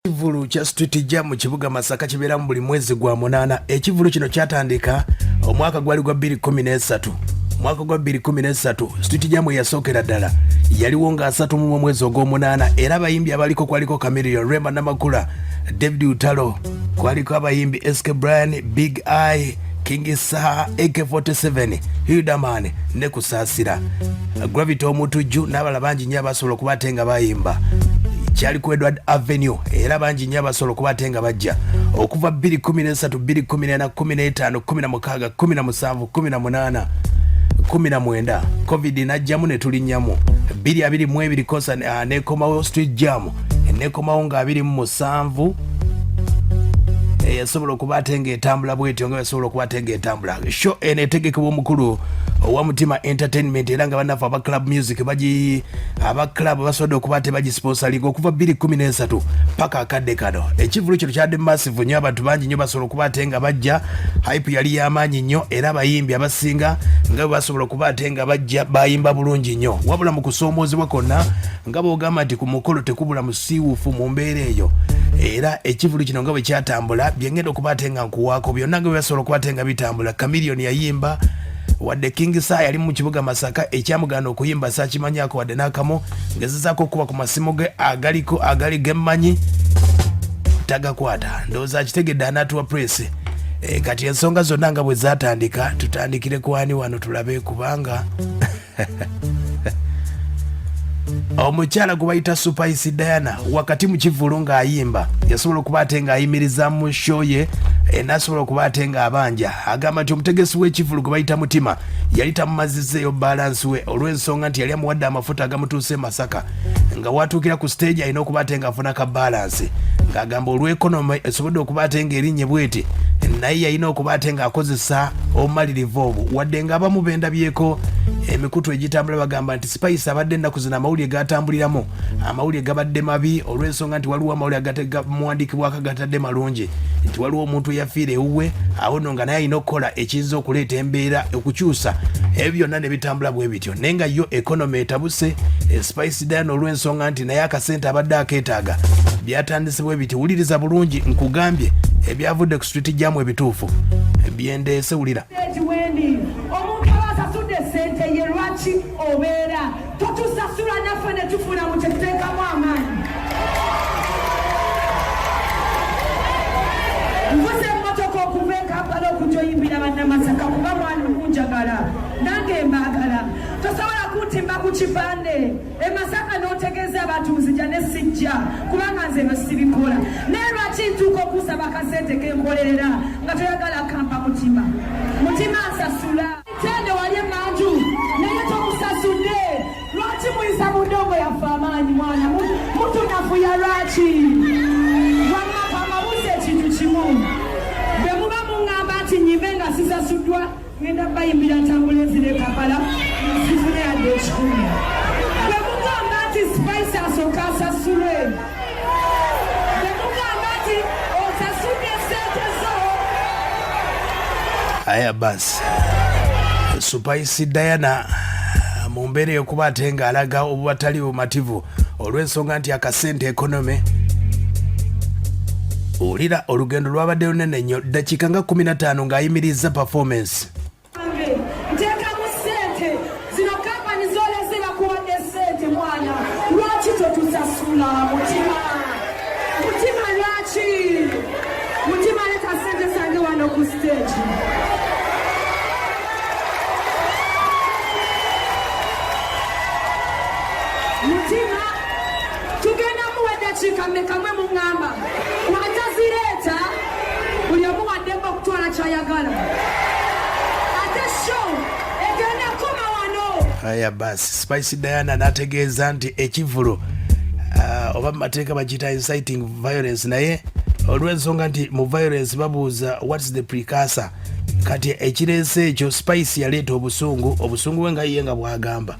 Ekivulu kya street jam mu kibuga Masaka kibeera mu buli mwezi gwa munana. Ekivulu kino kyatandika omwaka gwali gwa 2013. Mwaka gwa 2013 street jam yasookera ddala yaliwo nga 3 mu mwezi ogw'omunana era abayimbi abaliko kwaliko Chameleone, Remba Namakula, David Utalo, kwaliko abayimbi SK Brian, Big Eye, King Saha, AK47, Hildaman ne Kusaasira, Gravity Omutujju n'abala bangi nnyo abasobola okubatenga bayimba. Kyali ku Edward Avenue era bangi nnyo abasobola okubatenga bajja okuva 2013, 2014, 15, 16, 17, 18, 19 COVID najjamu ne tulinnyamu 2022 kosa nekomawo street jam nekomawo nga 27 yasobola okubatenga etambula bwetyo nga yasobola okubatenga etambula. Show enetegekebwa omukulu owa Mutima Entertainment era nga banafu aba club music baji aba club basobola okubate baji sponsoring okuva 2013 paka akadde kano. Ekivulu kino kyadde massive nnyo, abantu bangi nnyo basobola okubatenga bajja, hype yali y'amaanyi nnyo era abayimbi abasinga nga basobola okubatenga bajja bayimba bulungi nnyo. Wabula mu kusoomozebwa konna nga boogamba nti ku mukolo tekubula musiiwuufu mu mbeera eyo era ekivulu kino nga bwe kyatambula byengenda okubatenga nkuwaako byonna nga byasobola okubatenga bitambula. Chameleone yayimba wadde King Saha yali mu kibuga Masaka ekyamugana okuyimba saakimanyako wadde n'akamu ngezezaako okuba ku masimu ge agali gemmanyi tagakwata ndowooza akitegedde anatuwa press. Kati ensonga zonna nga bwe zaatandika tutandikire ku ani wano tulabe kubanga omukyala gwe bayita Spice Diana wakati mu kivulu ng'ayimba yasobola okubatenga ayimiriza mu show ye n'asobola okubatenga abanja. Agamba nti omutegesi w'ekivulu gwe bayita Mutima yali tamumazizzeeyo balance we olw'ensonga nti yali amuwadde amafuta agamutuuse Masaka nga watuukira ku stage alina okubatenga afuna ka balance ng'agamba olw'ekonomi esobodde okubatenga erinnya bweti naye yalina okubatenga akozesa obumalirivu obwo wadde ng'abamu bendabyeko emikutu egitambula bagamba nti Spice abadde ennaku zino amawulire gatambuliramu amawulire gabadde mabi olw'ensonga nti waliwo amawulire muwandiikibwako gatadde malungi nti waliwo omuntu yafiira ewuwe awo nno nga naye alina okukola ekiyinza okuleeta embeera okukyusa ebyo byonna ne bitambula bwe bityo naye nga yo ekonomi etabuse. Spice Diana olw'ensonga nti naye akasente abadde akeetaaga byatandise bwe biti. Wuliriza bulungi nkugambye ebyavudde ku street jam ebituufu byendeese wulira. Sente ye lwaki obeera totusasula naffe ne tufuna mu kyetuteekamu amaanyi. Mvuze emmotoka okuva e Kampala okujoyimbira bannamasaka kuba mwali munjagala nange mbaagala. Tosobola kuntimba ku kipande e Masaka n'otegeeza abantu nzija ne sijja kubanga nze besibikola naye lwaki ntuuka okusaba akasente kenkolerera nga toyagala kampa Mutima. Mutima nsasula tende wali emanju naye tomusasudde lwaki muyisa mudongo yafa amaanyi mwana mutunafuya lwaki wamaka amabuzi ekintu kimu bwe muba muŋŋamba nti nyimbe nga sisasuddwa ngenda bayimbira ntambula ezire Kampala sifune yadde ekikumi. Bwe mugamba nti Spice asooka asasulwe bwe mugamba nti osasudde sente zo. Aya basi Spice Diana mu mbeera y'okubatenga alaga obubatali bumativu olw'ensonga nti akasente ekonome. Olira olugendo lwabadde lunene nnyo dakiika nga 15 ng'ayimirizza performance. Nteeka mu ssente zino kampani zoleze bakuwadde ssente mwana lwaki totusasula Mutima? Mutima lwaki? Mutima leta ssente zange wano ku stage. Mutima tugenda muwadde kikamwe kamwe muŋŋamba watazireeta buli omu waddeko okutwala kyayagala ate show egenda koma wano. Aya basi Spice Diana n'ategeeza nti ekivulu oba mateeka bagita inciting violence naye olw'ensonga nti mu violence babuuza what's the precursor. Kati ekireese ekyo Spice yaleeta obusungu we nga ye nga bwagamba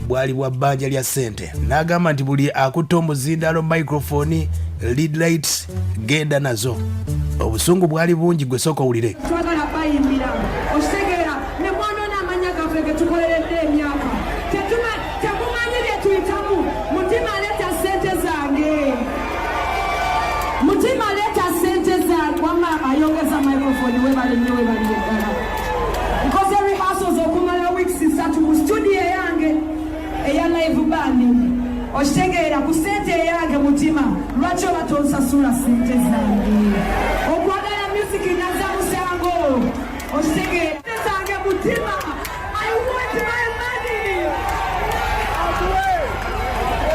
bwali bwa bbanja lya ssente n'agamba nti buli akutta omuzindalo microphone lead lights genda nazo. Obusungu bwali bungi gwe sooka owulire. Twagala bayimbira okitegeera ne mwanona amanya gaffe ge tukoleredde emyaka temumanyi bye tuyitamu. Mutima aleeta ssente zange microphone webale ddala nkoze rehearsals okumala weeks 3 mu studio yange eya live band okitegeera ku ssente yange Mutima lwaki oba tonsasula ssente zange okwagala music naza musango okitegeera zange Mutima I want my money.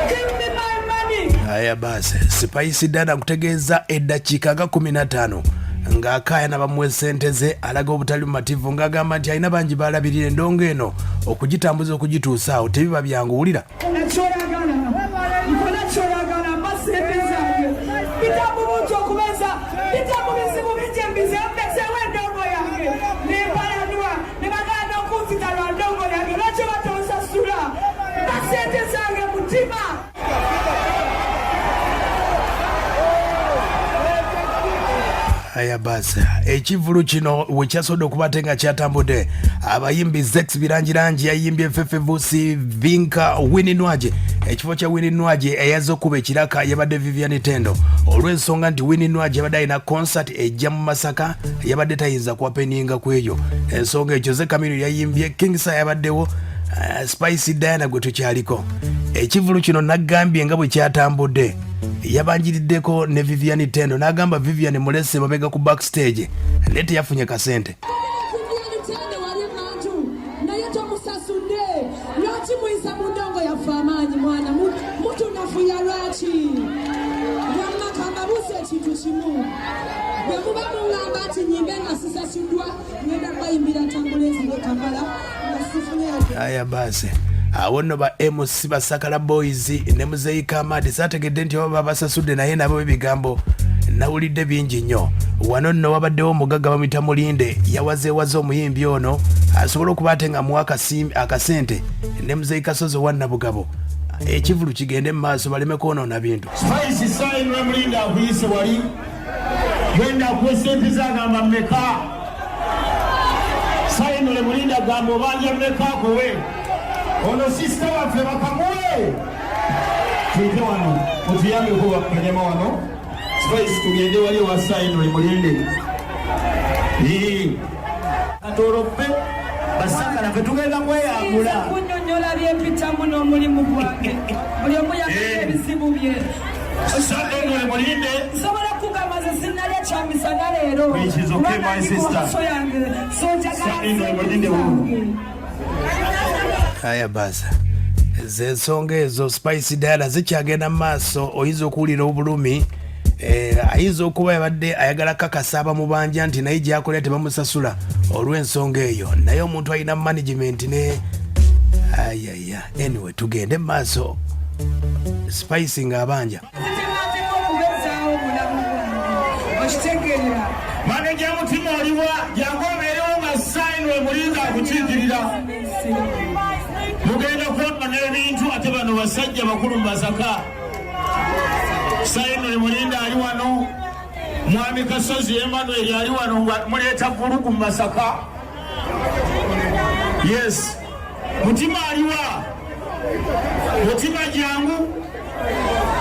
Give me my money. Aya basi Spice Dana kutegeeza eddakiika nga 15 ng'akaaya n'abamuwa ssente ze alaga obutali mumativu ng'agamba nti alina bangi balabirira endongo eno okugitambuza okugituusa awo tebiba byangu wulira nkola mba ssente zange bitambu bungi okubeza bitambu bizibu bingi embize mbesewo endongo yange nembalanwa ne baganda okunzita lwa ndongo yange lwaki batonsasula mba ssente zange Mutima. Aya basi ekivulu kino wekyasodde okubate nga kyatambudde abayimbi Zex Birangirangi yayimbye Fefevusi Vinka Winnie Nwaje ekifo kya Winnie Nwaje eyazze okuba ekiraka yabadde Vivian Tendo olw'ensonga nti Winnie Nwaje yabadde alina concert ejja mu Masaka yabadde tayinza kuwapeninga ku eyo ensonga ekyo ze Chameleone yayimbye Kingsa yabaddewo Spice Diana gwe tukyaliko ekivulu kino nagambye nga bwe kyatambudde yabanjiriddeko ne Vivian Tendo n'agamba Vivian mulese mabega ku backstage naye teyafunye kasente. Vivian Tendo wali bantu naye tomusasudde lwaki muyisa mu ndongo yaffe amaanyi mwana mutunafuya lwaki wammakamba busa ekintu kimu bwe muba mungamba nti nyimbe nga sisasuddwa ngenda bayimbira tambulezi ne Kampala nga sifunye. Aya basi awo nno ba MC Basakala Boys ne Muzeyi Kamadi saategedde nti baba basasudde naye nabo ebigambo nawulidde bingi nnyo wano nno wabaddewo omugagga bamuyita Mulinde yawazeewaze omuyimbi ono asobola okuba ate nga muwa akasente ne Muzeyi Kasozi wa Nabugabo ekivulu kigende mu maaso baleme kwonoona bintu. Spice Sign Mulinde akuyise wali genda akuwe sente zagamba mmeka Sign Mulinde agamba obanja mmeka kowe ono sister waffe bakamuwe tuite wano mutuyambeko bakanyama wano Spice tugende wali wa Sign Mulinde atorope basakala fe tugenda mweyagula kunyonyola byempitamu n'omulimu gwange buli omu yafuna ebizibu bye Sign Mulinde nsobola kugamba ze sinnalya kyamisana leero which is okay my sister so njagala Sign Mulinde Aya basa zensonga ezo Spice Diana zikyagenda mu maaso oyinza okuwulira obulumi ayinza okuba yabadde ayagala kakasaba mu banja nti naye gyakolera tebamusasula olw'ensonga eyo naye omuntu alina management ne ayaya anyway tugende mu maaso Spice ng'abanja manager Mutima oliwa jangobeerewo nga Sign Mulinde akukiikirira mugenda kwamba n'ebintu ate bano basajja bakulu mu Masaka Sign Mulinde ali wano Mwami Kasozi Emmanuel ali wano muleeta vulugu mu Masaka yes Mutima aliwa Mutima jangu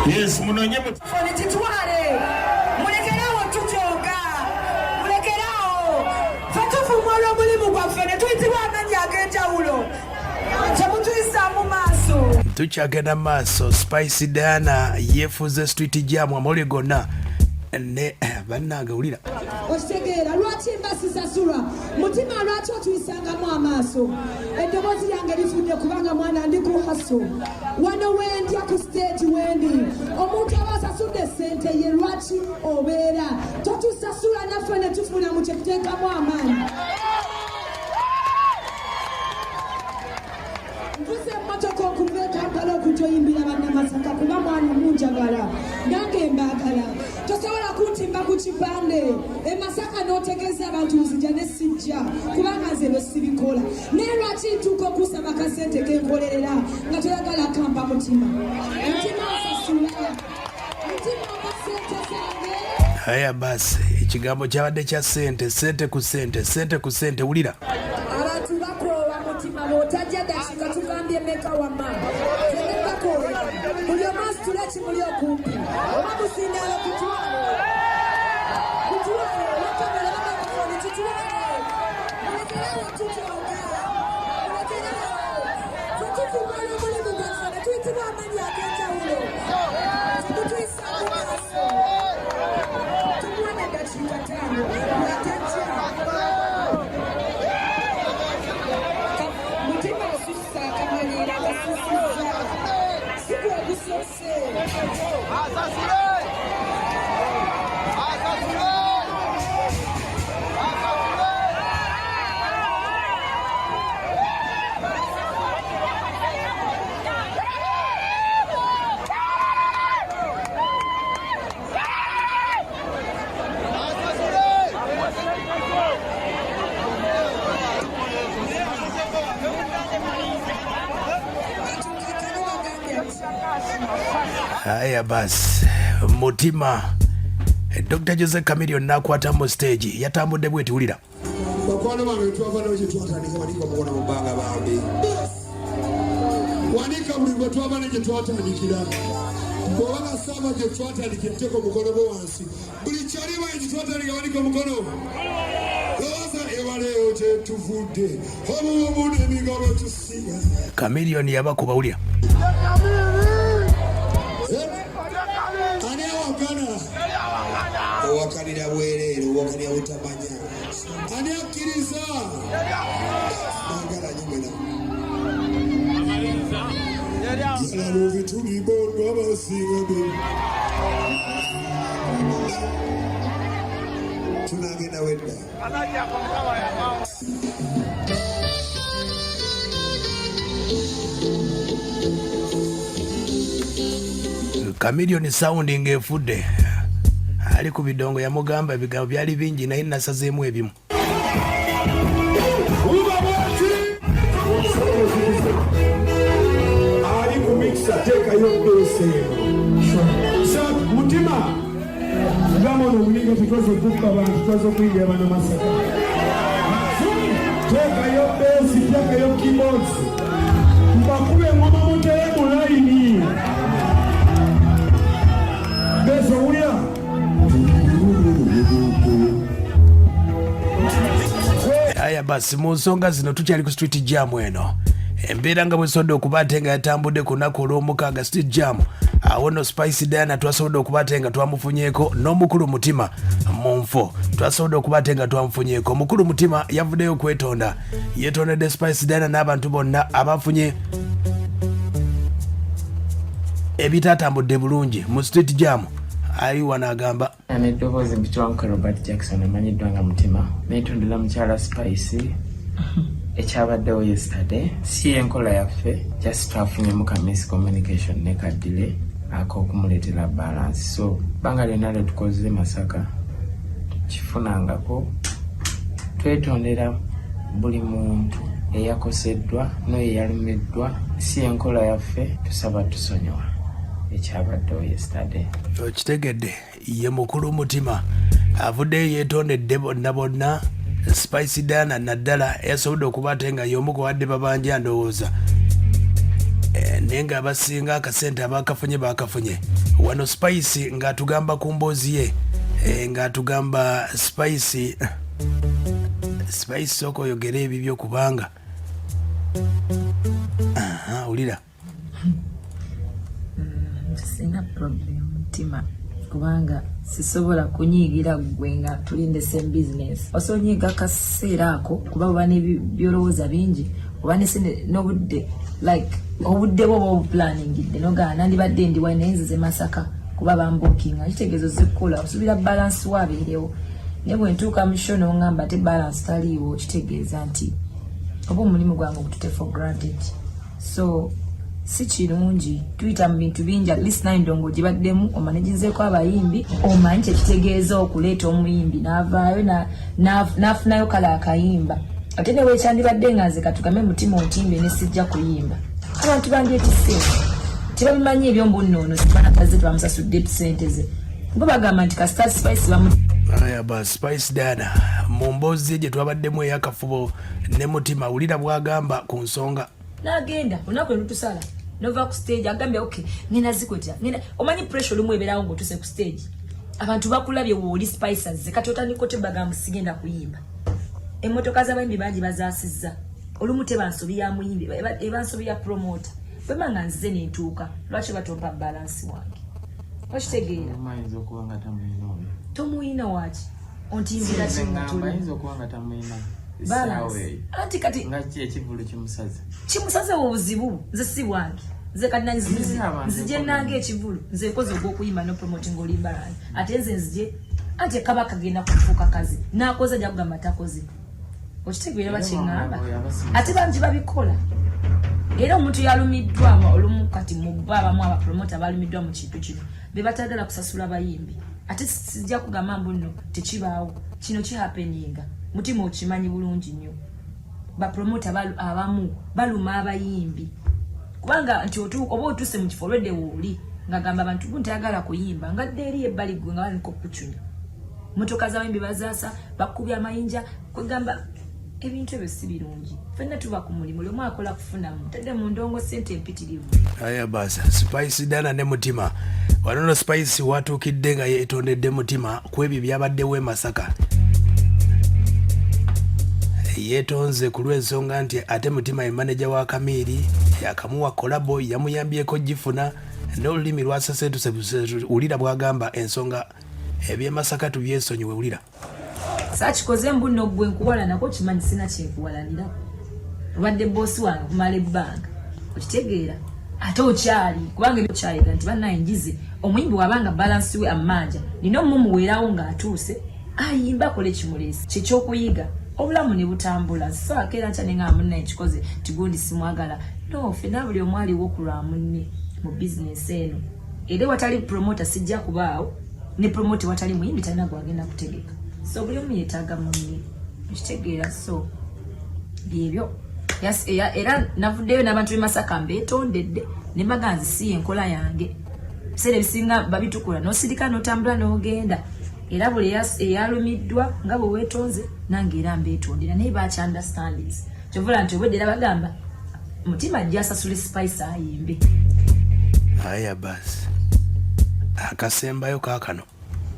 yes munonye titwale mulekerawo tujoga mulekerawo fatufumwala omulimu gwaffe ne tuyitibwa amannya ag'enjawulo temutuyisamu maaso tukyagenda maaso Spice Diana yeefuze street jam amawulire gonna ne bannagawulira okitegeera lwaki mba sisasulwa Mutima lwaki otuyisangamu amaaso eddoboozi lyange lifudde kubanga mwana ndi ku haso wano wendya ku stage wendi omuntu aba asasudde ssente ye lwaki obeera totusasula naffe ne tufuna mu kyetuteekamu amaanyi mvuze emmotoka okuva e Kampala okujoyimbira bannamasaka kuba mwana munjagala nange mbaagala tosobola kuntimba ku kipande e Masaka n'otegeeza abantu nzija ne sijja kubanga nze bwe sibikola naye lwaki ntuuka okusaba kasente kenkolerera nga toyagala kampa Mutima Mutima asasula Mutima oba sente zange. Aya basi ekigambo kyabadde kya sente ku sente wulira abantu bakoowa Mutima bw'otajja dakiika tugambye meka wamma tene bakoowa buli omu asitula ekimuli okumpi oba musindaalo kutwalo Haya basi Mutima Dr. Jose Chameleone nakwata mu stage yatambudde bweti wulira bakwano bange twava n'ekyo twatandika wanika mubona mu bbanga bambi wanika buli gwe twava n'ekyo twatandikira bw'obanga saba gye twatandika etteko omukono gwe wansi buli kyaliba ekyo twatandika wanika omukono lowooza ebaleeyo kyetuvudde obububu n'emigabo tusiga Chameleone yabakuba wulira ani awakana owakanira bwereere owakanira butamanya ani akkiriza agala nyumena yalalo bitulibongo abasinga be tunagenda wedda Chameleone sounding efudde ali ku bidongo yamugamba ebigambo byali bingi naye nasazeemu ebimu ali ku mixa teekayo bbese mutima ngamono obulinga tutwaza okukka abantu twaza okuyingira bano masaka teekayo bbesi teekayo keyboards mbakube engoma mutere mu layini bese owulira aya basi mu nsonga zino tukyali ku street jam eno embeera nga bwesodde okuba ate nga yatambudde ku lunaku olw'omukaaga street jam awo no Spice Diana twasobodde okuba ate nga twamufunyeeko n'omukulu Mutima mu nfo twasobodde okuba ate nga twamufunyeeko omukulu Mutima yavuddeyo okwetonda yeetondedde Spice Diana n'abantu bonna abafunye ebitatambudde bulungi mu street jam ali wanagamba eddoboozi mpitwanko Robert Jackson amanyiddwa nga Mutima neetondera mukyala Spice ekyabaddewo yesterday si enkola yaffe just twafunyemu ka miscommunication ne kadile ak'okumuleetera balance so banga lyonna lyetukoze Masaka kifunangako twetondera buli muntu eyakoseddwa n'eyalumiddwa si enkola yaffe tusaba tusonyiwa ekyabaddewo yesterday okitegedde ye mukulu Mutima avuddeyo yeetondedde bonna bonna Spice Diana naddala yasobodde okuba ate nga y'omu ku wadde babanja ndowooza naye nga abasinga akasente abakafunye bakafunye wano Spice ng'atugamba ku mboozi ye ng'atugamba Spice sooka oyogere ebibyo kubanga wulira sina problem Mutima kubanga sisobola kunyigira gwe nga tulinde same business osonyiga kaseera ako kuba bane byolowooza bingi obane sine n'obudde like obudde bwo planning de noga nandi badde ndi wanenze Masaka kuba bambukinga kitegezo zikola osubira balance wabeerewo ne bwe ntuuka mishono ngamba te balance taliwo kitegeeza nti obo omulimu gwange ogutute for granted so si kirungi tuyita mu bintu bingi at least naye ndongo gibaddemu omanegizeeko abayimbi omanyi kyekitegeeza okuleeta omuyimbi n'avaayo n'afunayo kala akayimba ate ne weekyandibadde nga nze katugambe Mutima otimbe ne sijja kuyimba abantu bandyekisente tebabimanyi ebyombunnoono sibanakaze tebamusasudde sente ze bo bagamba nti kasita Spice aya ba Spice Diana mu mboozi gye twabaddemu eyakafubo ne Mutima wulira bwagamba ku nsonga nagenda olunaku lutusala nova ku stage agambye okay nina zikwetya nina omanyi pressure lumu eberawo ng'otuse ku stage abantu bakulabye wooli Spices ze kati otandika otebagamba sigenda kuyimba emmotoka z'abayimbi bangi bazaasizza olumu tebansobi ya muyimbi ebansobi ya promoter bwema nga nzize nentuuka lwaki batompa balance wange okitegeera mayinza okuba nga tamuyina oyo tomuyina waki ontimbira tamuyina balance anti kati ngaki ekivulu kimusaze obuzibu nze si bwange nze kati nzije nange ekivulu nze koze ogw'okuyimba no promoting olimbalani ate nze nzije anti kaba kagenda kufuuka kazi nakoze ajja kugamba takoze okitegeera bakiŋŋamba ate bangi babikola era omuntu yalumiddwa olumu kati mu babamu abapromota balumiddwa mu kintu kino be batagala kusasula bayimbi ate sijja kugamba mbu nno tekibaawo kino kihappeninga Mutima okimanyi bulungi nnyo bapromota abamu baluma abayimbi kubanga nti otuuka oba otuse mu kifo olwedde wooli ngagamba abantu bunti agala kuyimba ngadde eri ebbali gwe nga baliko kucunya motoka z'abayimbi bazaasa bakubya amayinja kwegamba ebintu ebyo si birungi ffenna tuba ku mulimu lwe mwakola kufunamu tedde mu ndongo ssente empitirivu. Aya basa Spice Dana ne Mutima wanono Spice watuukidde nga yeetondedde Mutima ku ebyo byabaddewo e Masaka yeetonze ku lw'ensonga nti ate Mutima ye manager wa Kamiri yakamuwa kolabo yamuyambyeko gifuna n'olulimi lwasasetuse ulira bwagamba ensonga ebye Masaka tubyesonyiwe ulira saakikoze mbuno gwe nkuwala nako kimanyi sina kyenkuwalanira lwadde boosi wange kumala ebbanga okitegeera ate okyali kubanga ebyokyaliga nti bannaye njize omuyimbi wabanga balansi we amanja nina omumuweerawo ng'atuuse ayimba akole kimuleesi kyekyokuyiga obulamu ne butambula so akeera nkyane nga munnaye kikoze tigundi simwagala no ffenna buli omu aliwo ku lwa munne mu bizinesi eno era watali promota sijja kubaawo ne promote watali muyimbi talina gwagenda kutegeka so buli omu yeetaaga munne ekitegeera so byebyo era navuddeyo n'abantu b'e Masaka mbeetondedde ne maganzi si enkola yange biseera ebisinga babitukula n'osirika n'otambula n'ogenda era buli eyalumiddwa nga bwe weetonze nange era mbeetondera naye baaki understandings kyovula nti obwedde era bagamba Mutima ajja asasule Spice ayimbe. Aya basi akasembayo kaakano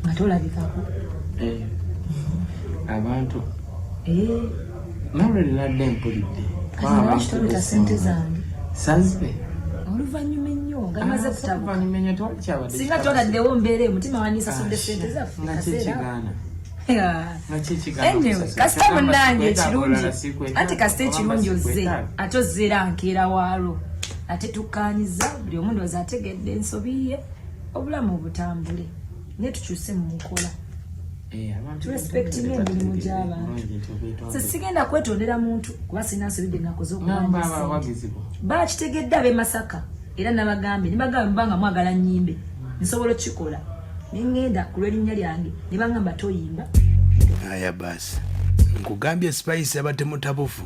nga tolabikako abantu nawulire nadde mpulidde kitoleta sente zange sazbe oluvannyuma ennyo nga maze kutabuka kyabadde singa toladdewo mbeere Mutima wanisasudde sente zaffe anyway kasita munnange ekirungi anti kasita ekirungi ozze ate ozzeera nkeera waalo ate tukkaanyiza buli omu ndowooza ategedde ensobi ye obulamu obutambule naye tukyuse mu nkola turespectinga emirimu gy'abantu sesigenda kwetondera muntu kuba sina nsobidde nakoze okubanisa baakitegedde ab'e Masaka era nabagambe nibagambe mubanga mwagala nnyimbe nsobola okukikola nengenda ku lw'erinnya lyange ne bangamba toyimba. Aya basi nkugambye Spice abadde mutabufu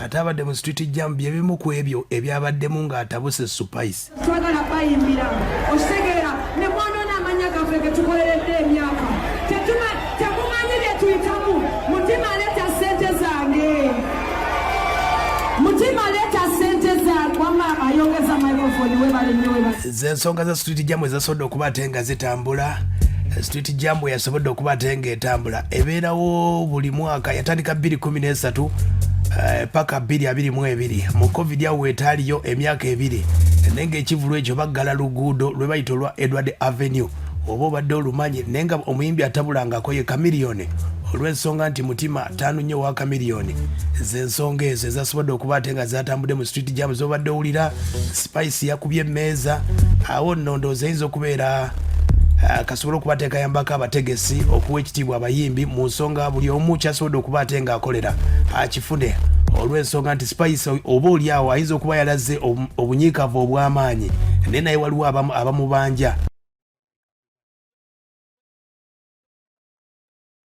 ate abadde mu street jam byebimu ku ebyo ebyabaddemu ng'atabuse Spice twagala bayimbira okitegeera ne mwanona amanya gaffe ge tukoleredde emyaka tekumanyi bye tuyitamu. Mutima leeta sente zange Mutima leeta sente zange wama ayongeza microphone webale nnyo webale z'ensonga za street jam ezasobodde okuba ate nga zitambula street jam yasobodde okuba ate nga etambula ebeerawo buli mwaka yatandika 2013 paka 2022 mu covid awo etaaliyo emyaka ebiri nenga ekivulu ekyo baggala luguudo lwe bayita olwa Edward Avenue oba obadde olumanyi nenga omuyimbi atabulangako ye Chameleone olw'ensonga nti Mutima taanu nnyo wa Chameleone z'ensonga ezo ezasobodde okuba ate nga zatambudde mu street jam z'obadde owulira Spice yakubye emmeeza awo nno ndowooza eyinza okubeera kasobola okuba ate kayambako abategesi okuwa ekitiibwa abayimbi mu nsonga buli omu kyasobodde okuba ate ng'akolera akifune olw'ensonga nti Spice oba oli awo ayinza okuba yalaze obunyiikavu obw'amaanyi naye naye waliwo abamubanja